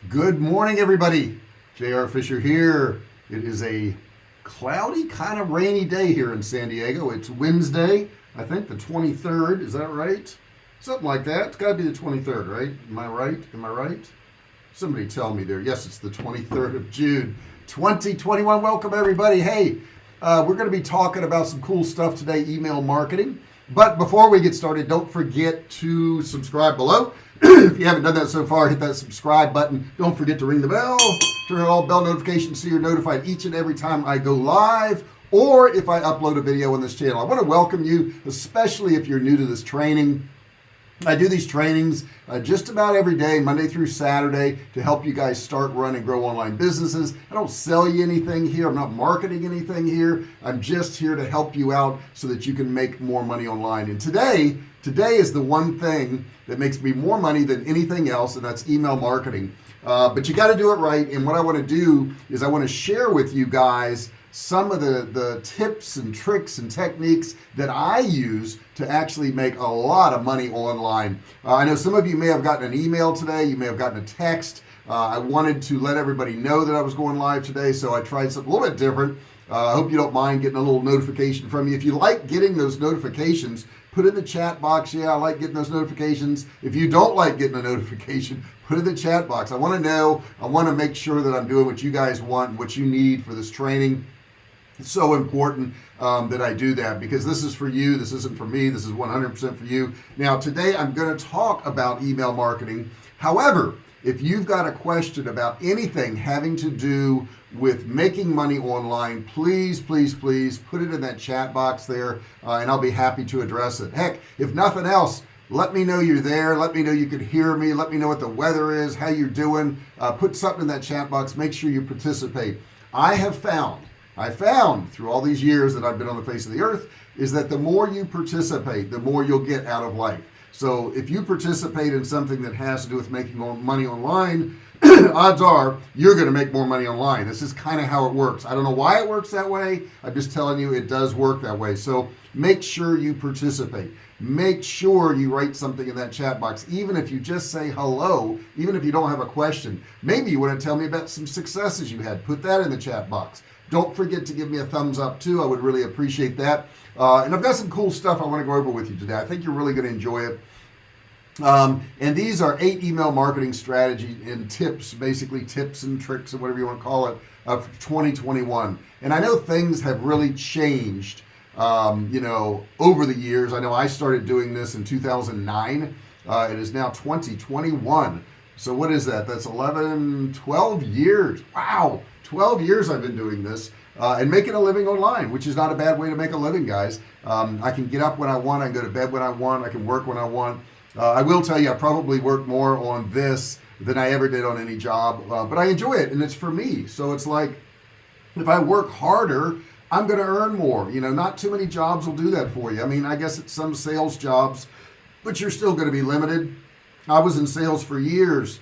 Good morning, everybody. J.R. Fisher here. It is a cloudy, kind of rainy day here in San Diego. It's Wednesday, I think the 23rd. Is that right? Something like that. It's got to be the 23rd, right? Am I right? Am I right? Somebody tell me there. Yes, it's the 23rd of June, 2021. Welcome, everybody. Hey, we're going to be talking about some cool stuff today, email marketing. But before we get started, don't forget to subscribe below. If you haven't done that so far, hit that subscribe button. Don't forget to ring the bell, turn on all bell notifications so you're notified each and every time I go live or if I upload a video on this channel. I want to welcome you, especially if you're new to this training. I do these trainings just about every day, Monday through Saturday, to help you guys start, run, and grow online businesses. I don't sell you anything here. I'm not marketing anything here. I'm just here to help you out so that you can make more money online. And today is the one thing that makes me more money than anything else, and that's email marketing. But you got to do it right. And what I want to do is I want to share with you guys some of the tips and tricks and techniques that I use to actually make a lot of money online. I know some of you may have gotten an email today. You may have gotten a text. I wanted to let everybody know that I was going live today, so I tried something a little bit different. I hope you don't mind getting a little notification from me. If you like getting those notifications, put in the chat box, yeah, I like getting those notifications. If you don't like getting a notification, put in the chat box. I want to know. I want to make sure that I'm doing what you guys want and what you need for this training. It's so important that I do that because this is for you. This isn't for me. This is 100% for you. Now, today I'm going to talk about email marketing. However, if you've got a question about anything having to do with making money online, please put it in that chat box there, and I'll be happy to address it. Heck, if nothing else, let me know you're there. Let me know you can hear me. Let me know what the weather is, how you're doing. Put something in that chat box. Make sure you participate. I found through all these years that I've been on the face of the earth is that the more you participate, the more you'll get out of life. So if you participate in something that has to do with making more money online, odds are you're going to make more money online. This is kind of how it works. I don't know why it works that way. I'm just telling you it does work that way. So make sure you participate. Make sure you write something in that chat box, even if you just say hello, even if you don't have a question. Maybe you want to tell me about some successes you had. Put that in the chat box. Don't forget to give me a thumbs up too. I would really appreciate that. And I've got some cool stuff I want to go over with you today. I think you're really going to enjoy it. And these are 8 email marketing strategy and tips, basically tips and tricks and whatever you want to call it, of 2021. And I know things have really changed, over the years. I know I started doing this in 2009. It is now 2021. So what is that? That's 12 years. Wow. 12 years I've been doing this and making a living online, which is not a bad way to make a living, guys. I can get up when I want. I can go to bed when I want. I can work when I want. I will tell you, I probably work more on this than I ever did on any job, but I enjoy it, and it's for me. So it's like, if I work harder, I'm going to earn more. Not too many jobs will do that for you. I mean, I guess it's some sales jobs, but you're still going to be limited. I was in sales for years.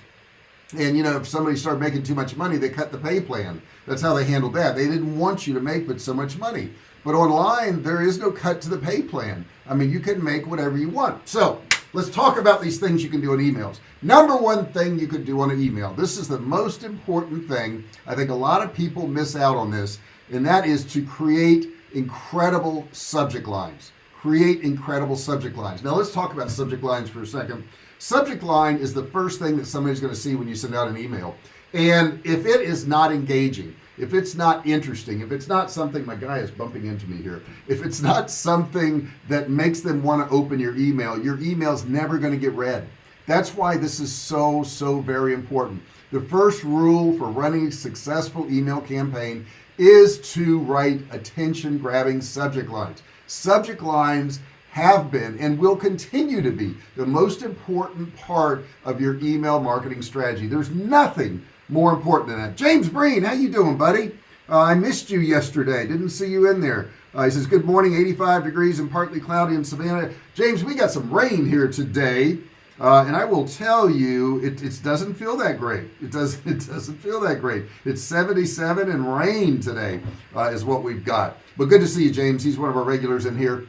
And if somebody started making too much money, they cut the pay plan. That's how they handled that. They didn't want you to make but so much money. But online, there is no cut to the pay plan. I mean, you can make whatever you want. So let's talk about these things you can do on emails. Number one thing you could do on an email. This is the most important thing. I think a lot of people miss out on this, and that is to create incredible subject lines. Create incredible subject lines. Now let's talk about subject lines for a second. Subject line is the first thing that somebody's going to see when you send out an email. And if it is not engaging, if it's not interesting, if it's not something, my guy is bumping into me here, if it's not something that makes them want to open your email's never going to get read. That's why this is so very important. The first rule for running a successful email campaign is to write attention-grabbing subject lines. Subject lines have been and will continue to be the most important part of your email marketing strategy. There's nothing more important than that. James Breen, how you doing, buddy? I missed you yesterday. Didn't see you in there. He says, good morning, 85 degrees and partly cloudy in Savannah. James, we got some rain here today. And I will tell you, it doesn't feel that great. It doesn't feel that great. It's 77 and rain today is what we've got. But good to see you, James. He's one of our regulars in here.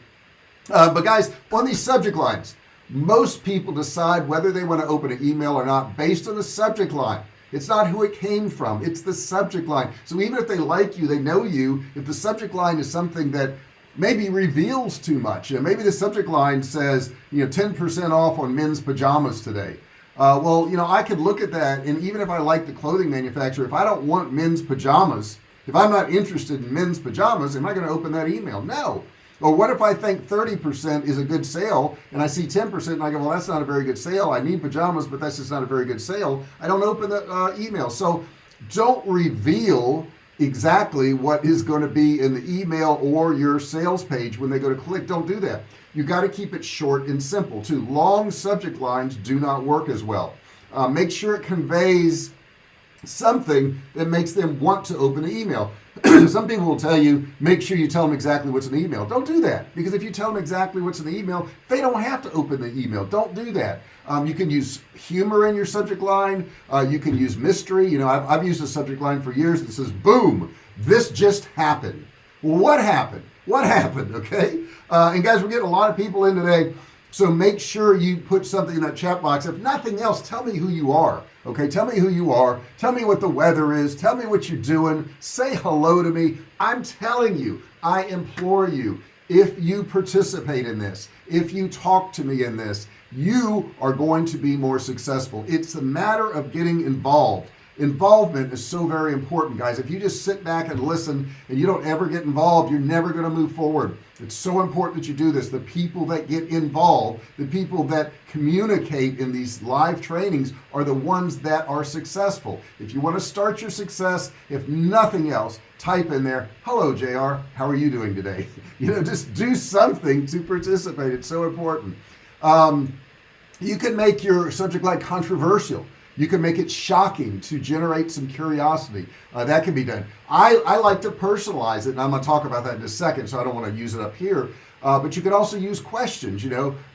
But guys, on these subject lines, most people decide whether they want to open an email or not based on the subject line. It's not who it came from. It's the subject line. So even if they like you, they know you, if the subject line is something that maybe reveals too much, maybe the subject line says, 10% off on men's pajamas today. I could look at that, and even if I like the clothing manufacturer, if I don't want men's pajamas, if I'm not interested in men's pajamas, am I going to open that email? No. Or what if I think 30% is a good sale and I see 10% and I go, well, that's not a very good sale. I need pajamas, but that's just not a very good sale. I don't open the email. So don't reveal exactly what is going to be in the email or your sales page when they go to click. Don't do that. You got to keep it short and simple too. Long subject lines do not work as well. Make sure it conveys something that makes them want to open the email. Some people will tell you, make sure you tell them exactly what's in the email. Don't do that, because if you tell them exactly what's in the email, they don't have to open the email. Don't do that. You can use humor in your subject line. You can use mystery. I've used a subject line for years that says, boom, this just happened. Well, what happened? What happened? Okay. And guys, we're getting a lot of people in today. So make sure you put something in that chat box. If nothing else, tell me who you are. Okay, tell me who you are. Tell me what the weather is. Tell me what you're doing. Say hello to me. I'm telling you, I implore you, if you participate in this, if you talk to me in this, you are going to be more successful. It's a matter of getting involved. Involvement is so very important, guys. If you just sit back and listen and you don't ever get involved, you're never going to move forward. It's so important that you do this. The people that get involved, the people that communicate in these live trainings are the ones that are successful. If you want to start your success, if nothing else, type in there, hello, JR, how are you doing today? Just do something to participate. It's so important. You can make your subject line controversial. You can make it shocking to generate some curiosity. That can be done. I like to personalize it, and I'm going to talk about that in a second, so I don't want to use it up here. But you can also use questions.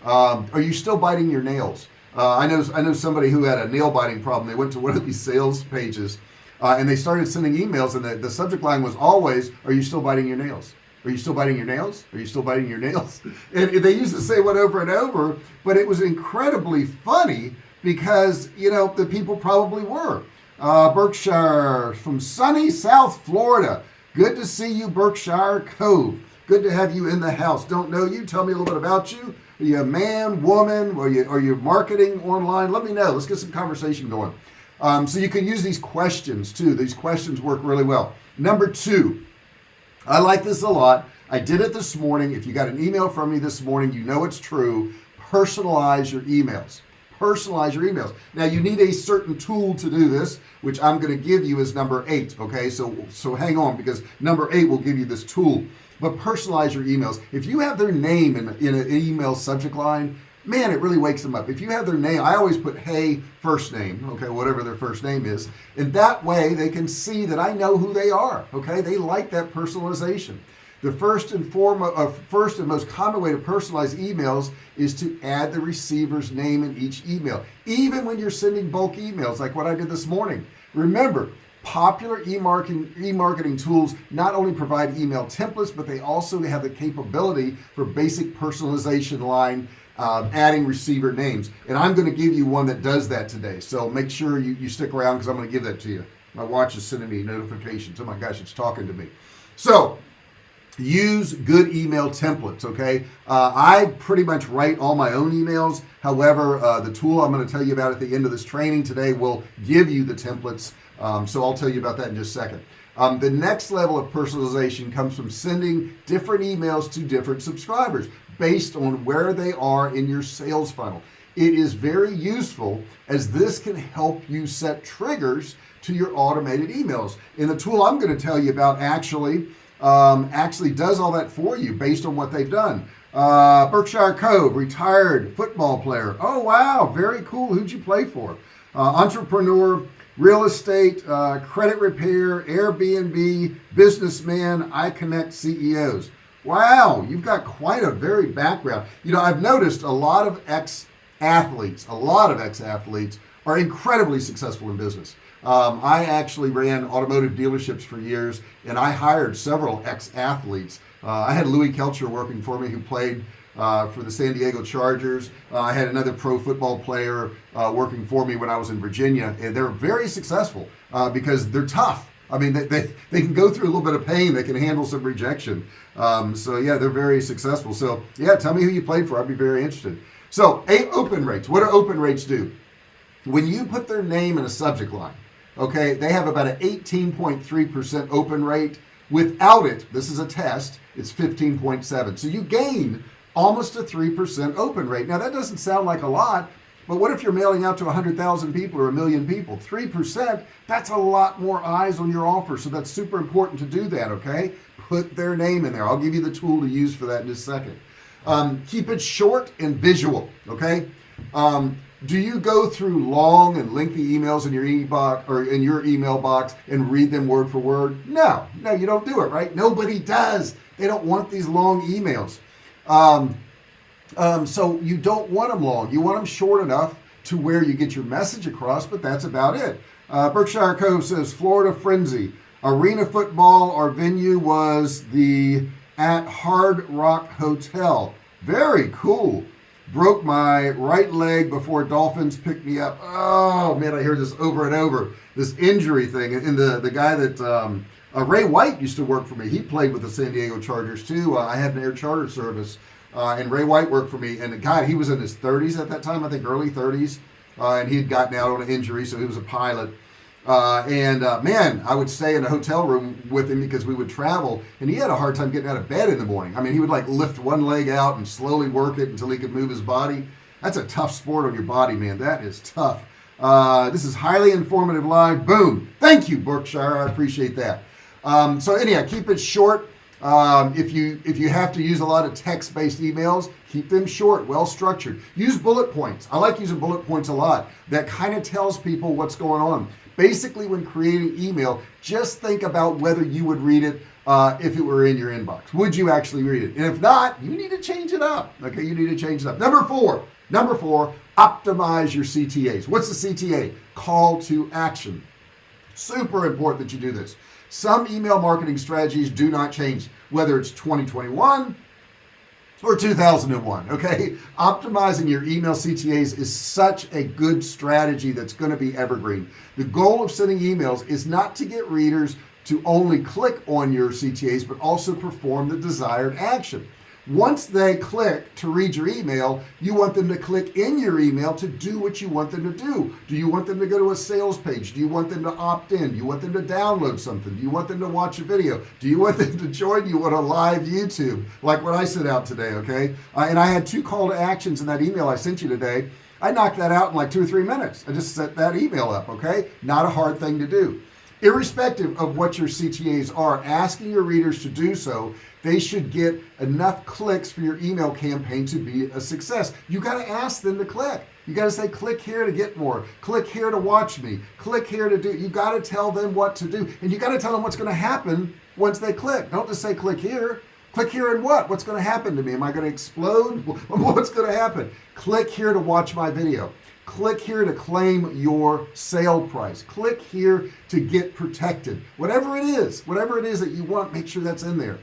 Are you still biting your nails? I know somebody who had a nail biting problem. They went to one of these sales pages, and they started sending emails, and the subject line was always, "Are you still biting your nails? Are you still biting your nails? Are you still biting your nails?" And they used to say one over and over, but it was incredibly funny. Because, the people probably were. Berkshire from sunny South Florida. Good to see you, Berkshire Cove. Good to have you in the house. Don't know you. Tell me a little bit about you. Are you a man, woman? Are you marketing online? Let me know. Let's get some conversation going. So you can use these questions too. These questions work really well. Number 2, I like this a lot. I did it this morning. If you got an email from me this morning, you know it's true. Personalize your emails. Personalize your emails. Now you need a certain tool to do this, which I'm going to give you as number 8. Okay, so hang on, because number 8 will give you this tool. But personalize your emails. If you have their name in an email subject line, man, it really wakes them up. If you have their name, I always put hey first name, okay, whatever their first name is, and that way they can see that I know who they are. Okay, they like that personalization. The first and most common way to personalize emails is to add the receiver's name in each email, even when you're sending bulk emails like what I did this morning. Remember, popular e-marketing tools not only provide email templates, but they also have the capability for basic personalization line, adding receiver names. And I'm going to give you one that does that today. So make sure you stick around, because I'm going to give that to you. My watch is sending me notifications. Oh my gosh, it's talking to me. So use good email templates, okay? I pretty much write all my own emails. However, the tool I'm going to tell you about at the end of this training today will give you the templates. So I'll tell you about that in just a second. The next level of personalization comes from sending different emails to different subscribers based on where they are in your sales funnel. It is very useful, as this can help you set triggers to your automated emails. And the tool I'm going to tell you about actually does all that for you based on what they've done. Berkshire Cove, retired football player. Oh, wow, very cool. Who'd you play for? Entrepreneur, real estate, credit repair, Airbnb, businessman, I connect CEOs. Wow, you've got quite a varied background. I've noticed a lot of ex-athletes are incredibly successful in business. I actually ran automotive dealerships for years, and I hired several ex-athletes. I had Louis Kelcher working for me, who played for the San Diego Chargers. I had another pro football player working for me when I was in Virginia, and they're very successful because they're tough. I mean, they can go through a little bit of pain. They can handle some rejection. So yeah, they're very successful. So yeah, tell me who you played for. I'd be very interested. So open rates. What do open rates do? When you put their name in a subject line, okay, they have about an 18.3% open rate. Without it, this is a test, it's 15.7. So you gain almost a 3% open rate. Now that doesn't sound like a lot, but what if you're mailing out to 100,000 people or 1 million people? 3%, that's a lot more eyes on your offer. So that's super important to do that, okay? Put their name in there. I'll give you the tool to use for that in just a second. Keep it short and visual, okay? Do you go through long and lengthy emails in your email box and read them word for word? No, you don't do it, right? Nobody does. They don't want these long emails. So you don't want them long. You want them short enough to where you get your message across, but that's about it. Berkshire Cove says, Florida Frenzy. Arena football, our venue was the at Hard Rock Hotel. Very cool. Broke my right leg before Dolphins picked me up. Oh man, I hear this over and over. This injury thing. And the guy that Ray White used to work for me. He played with the San Diego Chargers too. I had an air charter service, and Ray White worked for me. And the guy, he was in his 30s at that time, I think early 30s, and he had gotten out on an injury, so he was a pilot. Man, I would stay in a hotel room with him because we would travel, and he had a hard time getting out of bed in the morning. I mean, he would like lift one leg out and slowly work it until he could move his body. That's a tough sport on your body, man. That is tough. This is highly informative live. Boom. Thank you, Berkshire. I appreciate that. So anyhow, keep it short. If you have to use a lot of text-based emails, keep them short, well-structured. Use bullet points. I like using bullet points a lot. That kind of tells people what's going on. Basically, when creating email, just think about whether you would read it if it were in your inbox. Would you actually read it? And if not, you need to change it up. Okay, you need to change it up. Number four, optimize your CTAs. What's the CTA? Call to action. Super important that you do this. Some email marketing strategies do not change, whether it's 2021 or 2001, okay? Optimizing your email CTAs is such a good strategy that's going to be evergreen. The goal of sending emails is not to get readers to only click on your CTAs, but also perform the desired action. Once they click to read your email, you want them to click in your email to do what you want them to do. Do you want them to go to a sales page? Do you want them to opt in? Do you want them to download something? Do you want them to watch a video? Do you want them to join you on a live YouTube, like what I sent out today, okay? And I had 2 call to actions in that email I sent you today. I knocked that out in like 2 or 3 minutes. I just set that email up, okay? Not a hard thing to do. Irrespective of what your CTAs are, asking your readers to do so, they should get enough clicks for your email campaign to be a success. You got to ask them to click. You got to say, click here to get more. Click here to watch me. Click here to do. You got to tell them what to do. And you got to tell them what's going to happen once they click. Don't just say, click here. Click here and what? What's going to happen to me? Am I going to explode? What's going to happen? Click here to watch my video. Click here to claim your sale price. Click here to get protected. Whatever it is that you want, make sure that's in there.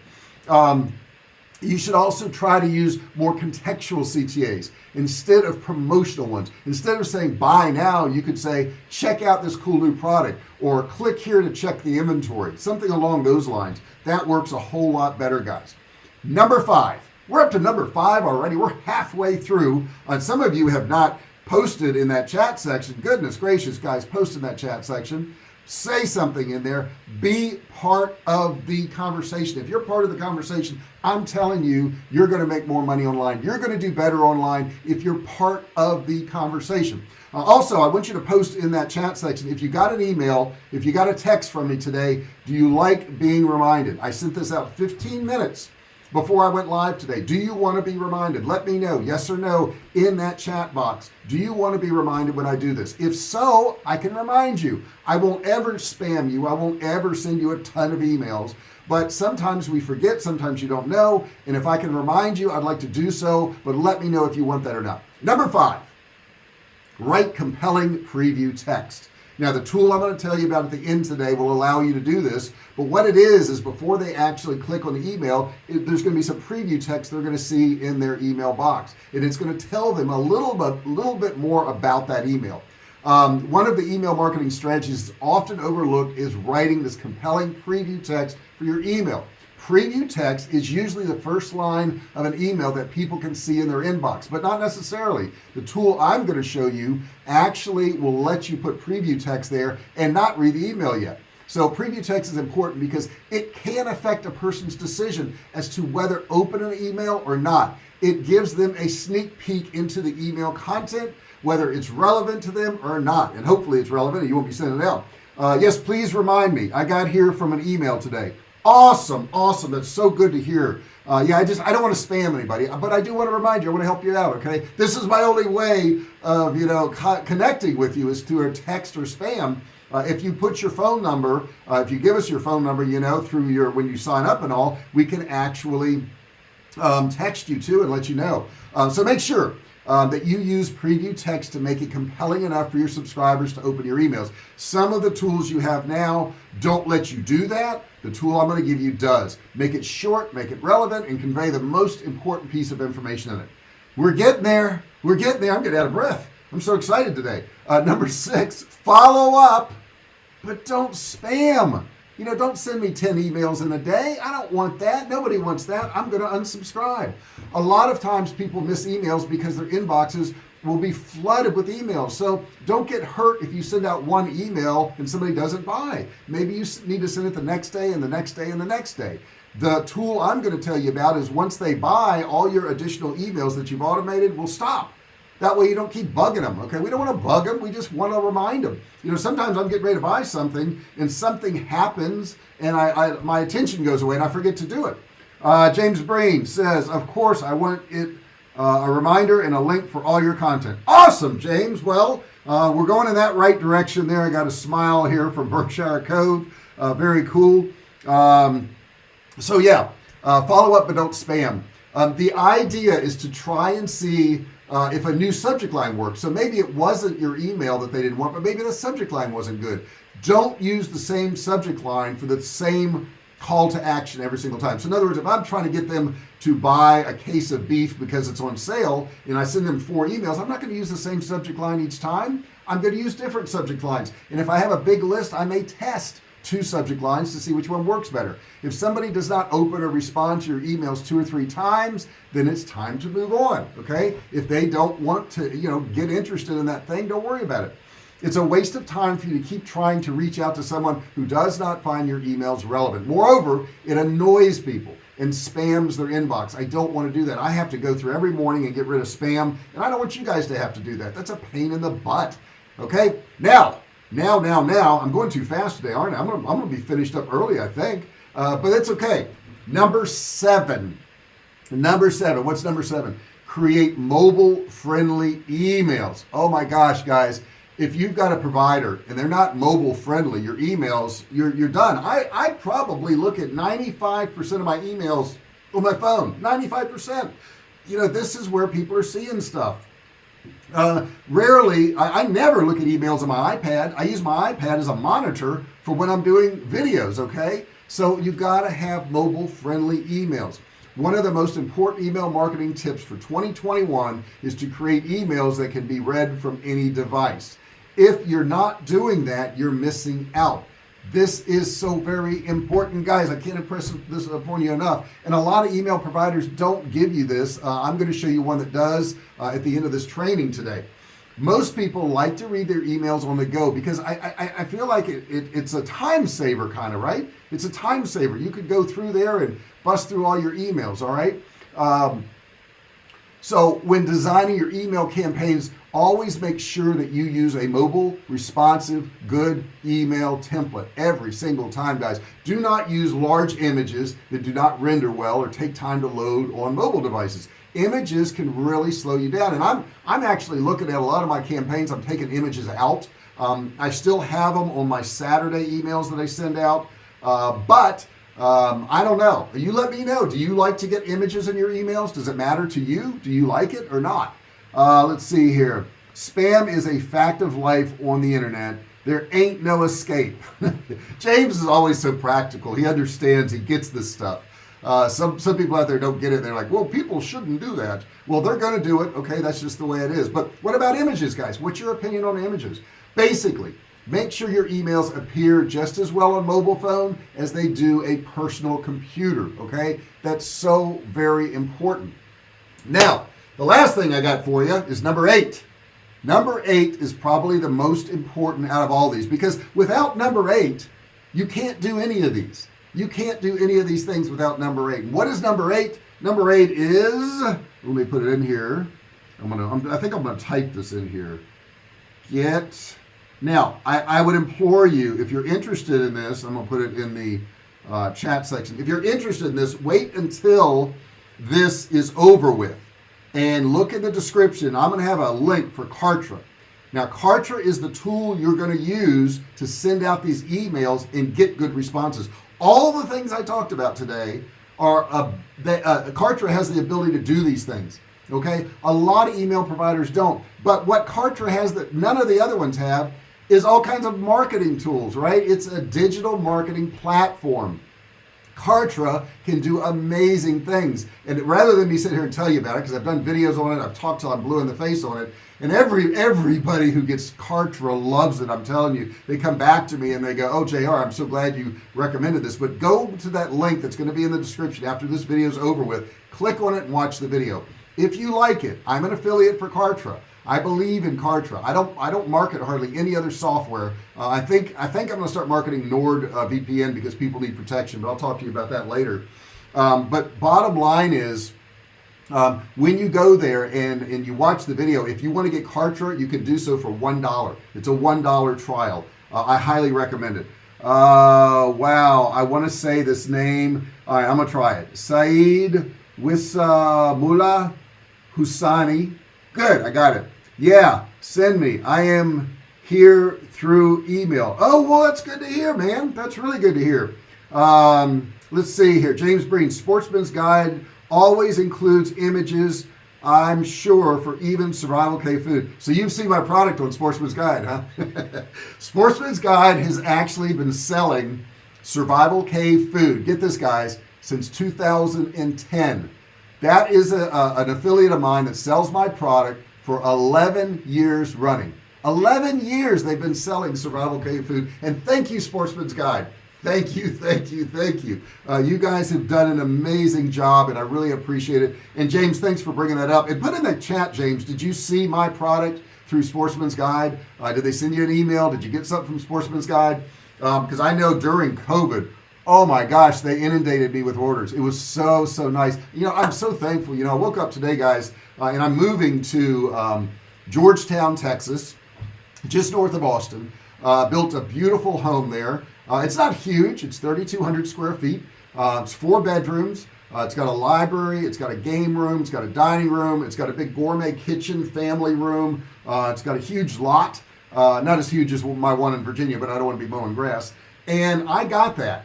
You should also try to use more contextual CTAs instead of promotional ones. Instead of saying buy now, you could say check out this cool new product, or click here to check the inventory. Something along those lines. That works a whole lot better, guys. Number 5. We're up to number 5 already. We're halfway through. Some of you have not posted in that chat section. Goodness gracious, guys, post in that chat section. Say something in there. Be part of the conversation. If you're part of the conversation, I'm telling you, you're going to make more money online. You're going to do better online if you're part of the conversation. Also, I want you to post in that chat section. If you got an email, if you got a text from me today, do you like being reminded? I sent this out 15 minutes before I went live today. Do you want to be reminded? Let me know, yes or no, in that chat box. Do you want to be reminded when I do this? If so, I can remind you. I won't ever spam you. I won't ever send you a ton of emails. But sometimes we forget, sometimes you don't know. And if I can remind you, I'd like to do so. But let me know if you want that or not. Number 5, write compelling preview text. Now, the tool I'm going to tell you about at the end today will allow you to do this, but what it is before they actually click on the email, there's going to be some preview text they're going to see in their email box, and it's going to tell them a little bit more about that email. One of the email marketing strategies often overlooked is writing this compelling preview text for your email. Preview text is usually the first line of an email that people can see in their inbox, but not necessarily. The tool I'm going to show you actually will let you put preview text there and not read the email yet. So preview text is important because it can affect a person's decision as to whether open an email or not. It gives them a sneak peek into the email content, whether it's relevant to them or not, and hopefully it's relevant and you won't be sending it out. Yes, please remind me. I got here from an email today. Awesome. That's so good to hear. I don't want to spam anybody, but I do want to remind you, I want to help you out, okay? This is my only way of, connecting with you is through a text or spam. If you put your phone number, if you give us your phone number, through when you sign up and all, we can actually text you too and let you know. So make sure that you use preview text to make it compelling enough for your subscribers to open your emails. Some of the tools you have now don't let you do that. The tool I'm going to give you does. Make it short, make it relevant, and convey the most important piece of information in it. We're getting there. I'm getting out of breath. I'm so excited today. Number 6, follow up, but don't spam. Don't send me 10 emails in a day. I don't want that. Nobody wants that. I'm going to unsubscribe. A lot of times people miss emails because their inboxes will be flooded with emails. So don't get hurt if you send out one email and somebody doesn't buy. Maybe you need to send it the next day and the next day and the next day. The tool I'm going to tell you about is once they buy, all your additional emails that you've automated will stop. That way you don't keep bugging them, okay? We don't want to bug them. We just want to remind them. Sometimes I'm getting ready to buy something and something happens and my attention goes away and I forget to do it. James Breen says, of course, I want it a reminder and a link for all your content. Awesome, James. Well, we're going in that right direction there. I got a smile here from Berkshire Cove. Very cool. Follow up but don't spam. The idea is to try and see if a new subject line works. So maybe it wasn't your email that they didn't want, but maybe the subject line wasn't good. Don't use the same subject line for the same call to action every single time. So in other words, if I'm trying to get them to buy a case of beef because it's on sale and I send them 4 emails, I'm not going to use the same subject line each time. I'm going to use different subject lines. And if I have a big list, I may test 2 subject lines to see which one works better. If somebody does not open or respond to your emails 2 or 3 times, then it's time to move on, okay? If they don't want to, get interested in that thing, don't worry about it. It's a waste of time for you to keep trying to reach out to someone who does not find your emails relevant. Moreover, it annoys people and spams their inbox. I don't want to do that. I have to go through every morning and get rid of spam, and I don't want you guys to have to do that. That's a pain in the butt, okay? Now, I'm going too fast today, aren't I? I'm going to be finished up early, I think, but that's okay. Number 7. What's number 7? Create mobile-friendly emails. Oh my gosh, guys. If you've got a provider and they're not mobile friendly, your emails, you're done. I probably look at 95% of my emails on my phone. 95%. This is where people are seeing stuff. Rarely, I never look at emails on my iPad. I use my iPad as a monitor for when I'm doing videos, okay? So you've got to have mobile friendly emails. One of the most important email marketing tips for 2021 is to create emails that can be read from any device. If you're not doing that, you're missing out. This is so very important, guys. I can't impress this upon you enough. And a lot of email providers don't give you this. I'm going to show you one that does at the end of this training today. Most people like to read their emails on the go because I feel like it's a time saver kind of, right? It's a time saver. You could go through there and bust through all your emails, all right? So when designing your email campaigns, always make sure that you use a mobile, responsive, good email template every single time, guys. Do not use large images that do not render well or take time to load on mobile devices. Images can really slow you down. And I'm actually looking at a lot of my campaigns. I'm taking images out. I still have them on my Saturday emails that I send out. But I don't know. You let me know. Do you like to get images in your emails? Does it matter to you? Do you like it or not? Let's see here. Spam is a fact of life on the internet. There ain't no escape. James is always so practical. He understands. He gets this stuff. Some people out there don't get it. They're like, well, people shouldn't do that. Well, they're going to do it. Okay, that's just the way it is. But what about images, guys? What's your opinion on images? Basically, make sure your emails appear just as well on mobile phone as they do a personal computer. Okay, that's so very important. Now, the last thing I got for you is number 8. Number 8 is probably the most important out of all these, because without number 8, you can't do any of these. You can't do any of these things without number 8. And what is number 8? Number 8 is, let me put it in here. I think I'm gonna type this in here. Now, I would implore you, if you're interested in this, I'm gonna put it in the chat section. If you're interested in this, wait until this is over with. And look in the description. I'm going to have a link for Kartra. Now, Kartra is the tool you're going to use to send out these emails and get good responses. All the things I talked about today are, Kartra has the ability to do these things. Okay? A lot of email providers don't. But what Kartra has that none of the other ones have is all kinds of marketing tools, right? It's a digital marketing platform. Kartra can do amazing things, and rather than me sit here and tell you about it, because I've done videos on it, I've talked till I'm blue in the face on it, and everybody who gets Kartra loves it. I'm telling you, they come back to me and they go, oh, JR, I'm so glad you recommended this. But go to that link that's going to be in the description after this video is over with, click on it and watch the video. If you like it, I'm an affiliate for Kartra. I believe in Kartra. I don't market hardly any other software. I think I'm going to start marketing NordVPN because people need protection, but I'll talk to you about that later. But bottom line is, when you go there and you watch the video, if you want to get Kartra, you can do so for $1. It's a $1 trial. I highly recommend it. Wow, I want to say this name. All right, I'm going to try it. Saeed Wisamullah Husani. Good, I got it. Yeah, send me. I am here through email. Oh, well, that's good to hear, man. That's really good to hear. Let's see here. James Breen, Sportsman's Guide always includes images, I'm sure, for even Survivalcave food. So you've seen my product on Sportsman's Guide, huh? Sportsman's Guide has actually been selling Survivalcave food, get this, guys, since 2010. That is an affiliate of mine that sells my product for 11 years running. 11 years they've been selling Survivalcave food. And thank you, Sportsman's Guide. Thank you, thank you, thank you. You guys have done an amazing job, and I really appreciate it. And James, thanks for bringing that up. And put in the chat, James, did you see my product through Sportsman's Guide? Did they send you an email? Did you get something from Sportsman's Guide? Because I know during COVID, oh my gosh, they inundated me with orders. It was so nice. You know, I'm so thankful. You know, I woke up today, guys, and I'm moving to Georgetown, Texas, just north of Austin. Built a beautiful home there. It's not huge. It's 3,200 square feet. It's 4 bedrooms. It's got a library. It's got a game room. It's got a dining room. It's got a big gourmet kitchen, family room. It's got a huge lot. Not as huge as my one in Virginia, but I don't want to be mowing grass. And I got that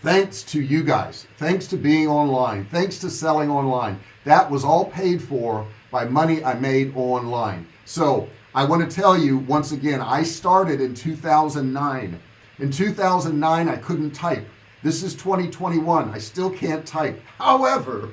thanks to you guys. Thanks to being online. Thanks to selling online. That was all paid for by money I made online. So I want to tell you once again, I started in 2009. In 2009, I couldn't type. This is 2021. I still can't type. However,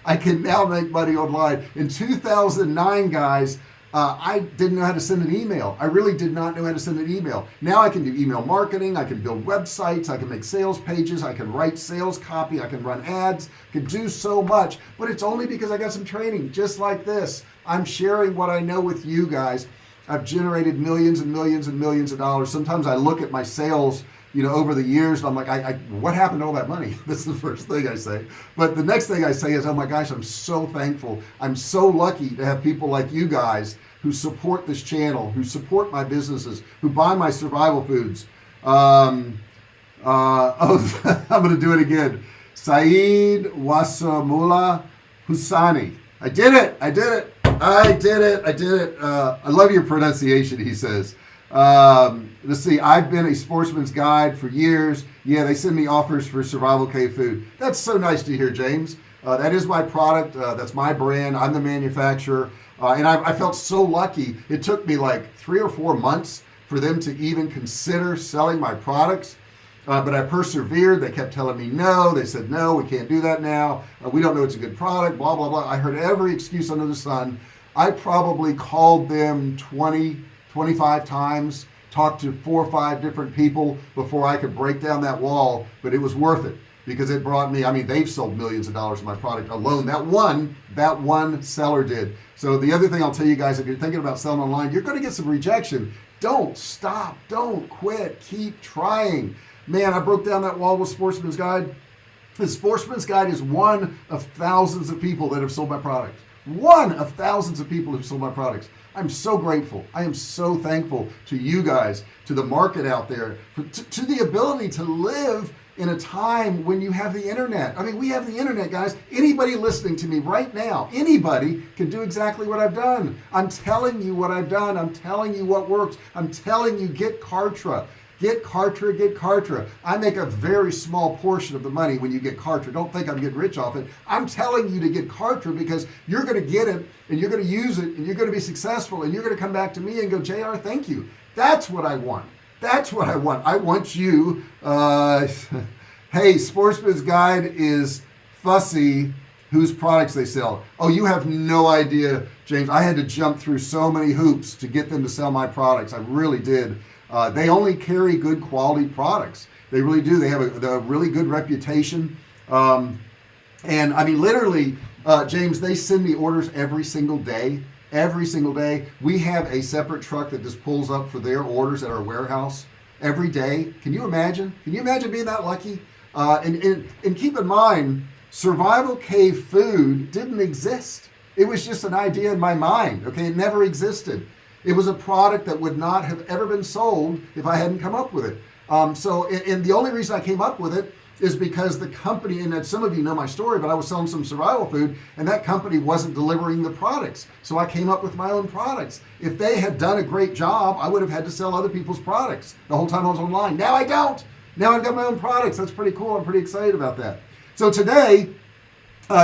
I can now make money online. In 2009, guys, I didn't know how to send an email. I really did not know how to send an email. Now I can do email marketing. I can build websites. I can make sales pages. I can write sales copy. I can run ads. I can do so much. But it's only because I got some training just like this. I'm sharing what I know with you guys. I've generated millions and millions and millions of dollars. Sometimes I look at my sales, you know, over the years, and I'm like, what happened to all that money? That's the first thing I say. But the next thing I say is, oh my gosh, I'm so thankful. I'm so lucky to have people like you guys who support this channel, who support my businesses, who buy my survival foods. I'm going to do it again. Saeed Wasamullah Husani. I did it. I love your pronunciation, he says. Let's see. I've been a Sportsman's Guide for years. Yeah, they send me offers for Survivalcave food. That's so nice to hear, James. That is my product. That's my brand. I'm the manufacturer. And I felt so lucky. It took me like 3 or 4 months for them to even consider selling my products. But I persevered. They kept telling me no. They said, no, we can't do that now. We don't know it's a good product, blah, blah, blah. I heard every excuse under the sun. I probably called them 20, 25 times, talked to 4 or 5 different people before I could break down that wall. But it was worth it because it brought me, I mean, they've sold millions of dollars of my product alone. That one seller did. So the other thing I'll tell you guys, if you're thinking about selling online, you're going to get some rejection. Don't stop. Don't quit. Keep trying. Man, I broke down that wall with Sportsman's Guide. The Sportsman's Guide is one of thousands of people that have sold my products. One of thousands of people who've sold my products. I'm so grateful. I am so thankful to you guys, to the market out there, to the ability to live in a time when you have the internet. I mean, we have the internet, guys. Anybody listening to me right now, anybody can do exactly what I've done. I'm telling you what I've done. I'm telling you what works. I'm telling you, get Kartra. Get Kartra, get Kartra. I make a very small portion of the money when you get Kartra. Don't think I'm getting rich off it. I'm telling you to get Kartra because you're going to get it and you're going to use it and you're going to be successful and you're going to come back to me and go, JR, thank you. That's what I want. That's what I want. I want you. Hey, Sportsman's Guide is fussy whose products they sell. Oh, you have no idea, James. I had to jump through so many hoops to get them to sell my products. I really did. They only carry good quality products. They really do. They have a really good reputation. And I mean, literally, James, they send me orders every single day. Every single day. We have a separate truck that just pulls up for their orders at our warehouse every day. Can you imagine? Can you imagine being that lucky? And keep in mind, Survivalcave food didn't exist. It was just an idea in my mind. Okay, it never existed. It was a product that would not have ever been sold if I hadn't come up with it. And the only reason I came up with it is because the company, and some of you know my story, but I was selling some survival food and that company wasn't delivering the products. So I came up with my own products. If they had done a great job, I would have had to sell other people's products the whole time I was online. Now I don't. Now I've got my own products. That's pretty cool. I'm pretty excited about that. So today,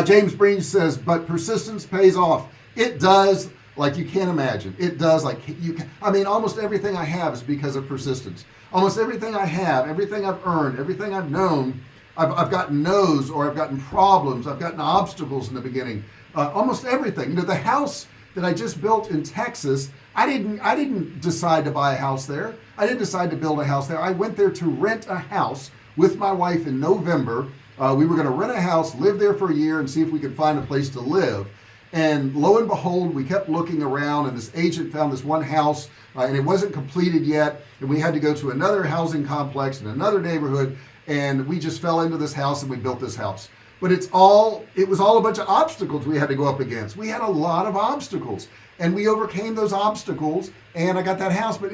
James Breen says, but persistence pays off. It does. Like you can't imagine. It does. Like you can. I mean, almost everything I have is because of persistence. Almost everything I have, everything I've earned, everything I've known, I've gotten no's or I've gotten problems. I've gotten obstacles in the beginning. Almost everything. You know, the house that I just built in Texas, I didn't decide to buy a house there. I didn't decide to build a house there. I went there to rent a house with my wife in November. We were going to rent a house, live there for a year, and see if we could find a place to live. And lo and behold, we kept looking around and this agent found this one house and it wasn't completed yet. And we had to go to another housing complex in another neighborhood. And we just fell into this house and we built this house. But it was all a bunch of obstacles we had to go up against. We had a lot of obstacles and we overcame those obstacles and I got that house. But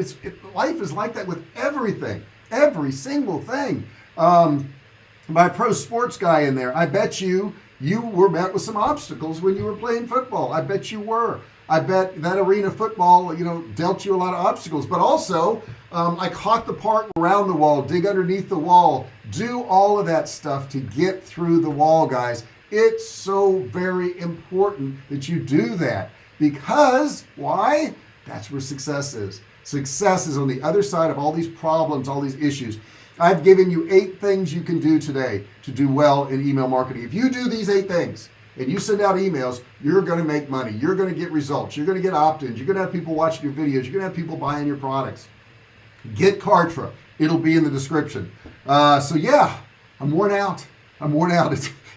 life is like that with everything, every single thing. My pro sports guy in there, I bet you were met with some obstacles when you were playing football. I bet you were. I bet that arena football, dealt you a lot of obstacles. But also, I caught the part around the wall, dig underneath the wall, do all of that stuff to get through the wall, guys. It's so very important that you do that. Because, why? That's where success is. Success is on the other side of all these problems, all these issues. I've given you 8 things you can do today to do well in email marketing. If you do these 8 things and you send out emails, you're going to make money. You're going to get results. You're going to get opt-ins. You're going to have people watching your videos. You're going to have people buying your products. Get Kartra. It'll be in the description. So yeah, I'm worn out.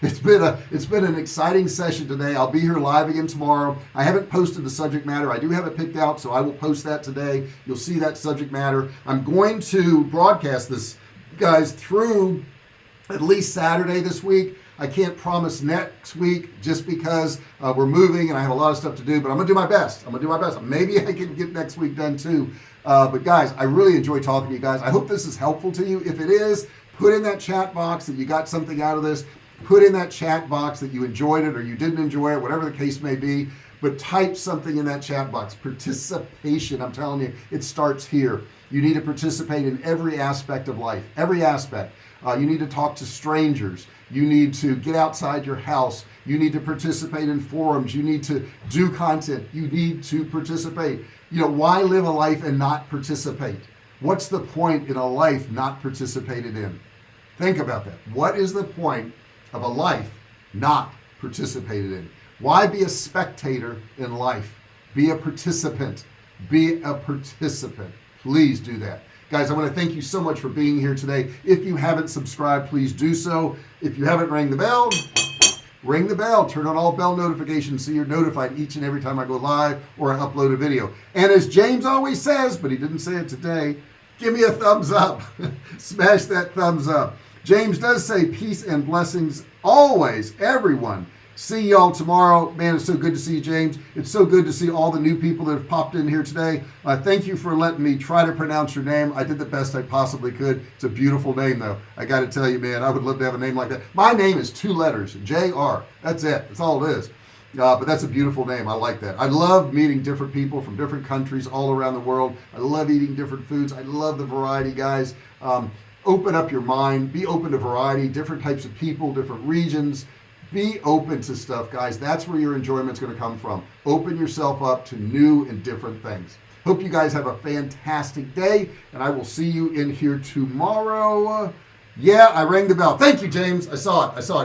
It's been an exciting session today. I'll be here live again tomorrow. I haven't posted the subject matter. I do have it picked out, so I will post that today. You'll see that subject matter. I'm going to broadcast this, guys, through at least Saturday this week. I can't promise next week just because we're moving and I have a lot of stuff to do, but I'm gonna do my best. Maybe I can get next week done too. But guys, I really enjoy talking to you guys. I hope this is helpful to you. If it is, put in that chat box that you got something out of this. Put in that chat box that you enjoyed it or you didn't enjoy it, whatever the case may be. but type something in that chat box. Participation, I'm telling you, it starts here. You need to participate in every aspect of life, every aspect. You need to talk to strangers. You need to get outside your house. You need to participate in forums. You need to do content. You need to participate. Why live a life and not participate? What's the point in a life not participated in? Think about that. What is the point of a life not participated in? Why be a spectator in life? Be a participant. Be a participant. Please do that. Guys, I want to thank you so much for being here today. If you haven't subscribed, please do so. If you haven't rang the bell, ring the bell. Turn on all bell notifications so you're notified each and every time I go live or I upload a video. And as James always says, but he didn't say it today, give me a thumbs up. Smash that thumbs up. James does say peace and blessings always, everyone. See y'all tomorrow. Man, it's so good to see you, James. It's so good to see all the new people that have popped in here today. Thank you for letting me try to pronounce your name. I did the best I possibly could. It's a beautiful name, though. I got to tell you, man, I would love to have a name like that. My name is 2 letters, J-R. That's it. That's all it is. But that's a beautiful name. I like that. I love meeting different people from different countries all around the world. I love eating different foods. I love the variety, guys. Open up your mind. Be open to variety, different types of people, different regions. Be open to stuff, guys. That's where your enjoyment's going to come from. Open yourself up to new and different things. Hope you guys have a fantastic day, and I will see you in here tomorrow. Yeah, I rang the bell. Thank you, James. I saw it.